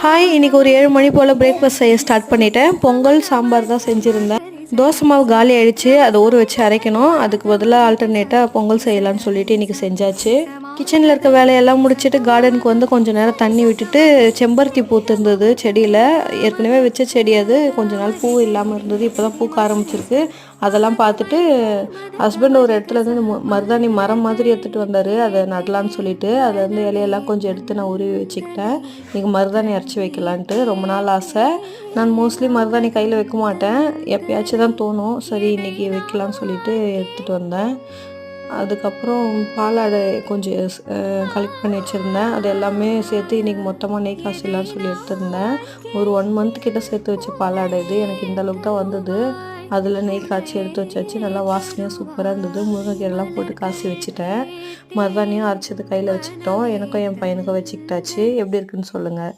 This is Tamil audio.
ஹாய், இன்னைக்கு ஒரு 7 மணி போல் பிரேக்ஃபாஸ்ட் செய்ய ஸ்டார்ட் பண்ணிட்டேன். பொங்கல் சாம்பார் தான் செஞ்சுருந்தேன். தோசை மாவு காலி ஆயிடுச்சு, அதை ஊற வச்சு அரைக்கணும். அதுக்கு பதிலாக ஆல்டர்னேட்டாக பொங்கல் செய்யலான்னு சொல்லிட்டு இன்றைக்கி செஞ்சாச்சு. கிச்சனில் இருக்க வேலையெல்லாம் முடிச்சுட்டு கார்டனுக்கு வந்து கொஞ்சம் நேரம் தண்ணி விட்டுட்டு செம்பருத்தி பூத்து இருந்தது செடியில். ஏற்கனவே வச்ச செடி அது, கொஞ்ச நாள் பூ இல்லாமல் இருந்தது. இப்போ தான் பூக்க ஆரம்பிச்சிருக்கு. அதெல்லாம் பார்த்துட்டு ஹஸ்பண்ட் ஒரு இடத்துல இருந்து மருதாணி மரம் மாதிரி எடுத்துகிட்டு வந்தார். அதை நடலான்னு சொல்லிட்டு அதை வந்து இலையெல்லாம் கொஞ்சம் எடுத்து நான் உருவி வச்சுக்கிட்டேன். இன்றைக்கி மருதாணி அரைச்சி வைக்கலான்ட்டு ரொம்ப நாள் ஆசை. நான் மோஸ்ட்லி மருதாணி கையில் வைக்க மாட்டேன், எப்பயாச்சும் தான் தோணும். சரி இன்றைக்கி வைக்கலான்னு சொல்லிட்டு எடுத்துகிட்டு வந்தேன். அதுக்கப்புறம் பாலாடை கொஞ்சம் கலெக்ட் பண்ணி வச்சுருந்தேன். அது எல்லாமே சேர்த்து இன்றைக்கி மொத்தமாக நெய் காசிடலான்னு சொல்லி எடுத்துருந்தேன். ஒரு 1 மந்த் கிட்ட சேர்த்து வச்ச பாலாடை இது. எனக்கு இந்த அளவுக்கு தான் வந்தது. அதில் நெய் காய்ச்சி எடுத்து வச்சாச்சு. நல்லா வாசனையாக சூப்பராக இருந்தது. முருங்கைக்கீரைலாம் போட்டு காய்ச்சி வச்சுட்டேன். மருதாணியும் அரைச்சது கையில் வச்சுக்கிட்டோம். எனக்கும் என் பையனுக்கும் வச்சுக்கிட்டாச்சு. எப்படி இருக்குன்னு சொல்லுங்கள்.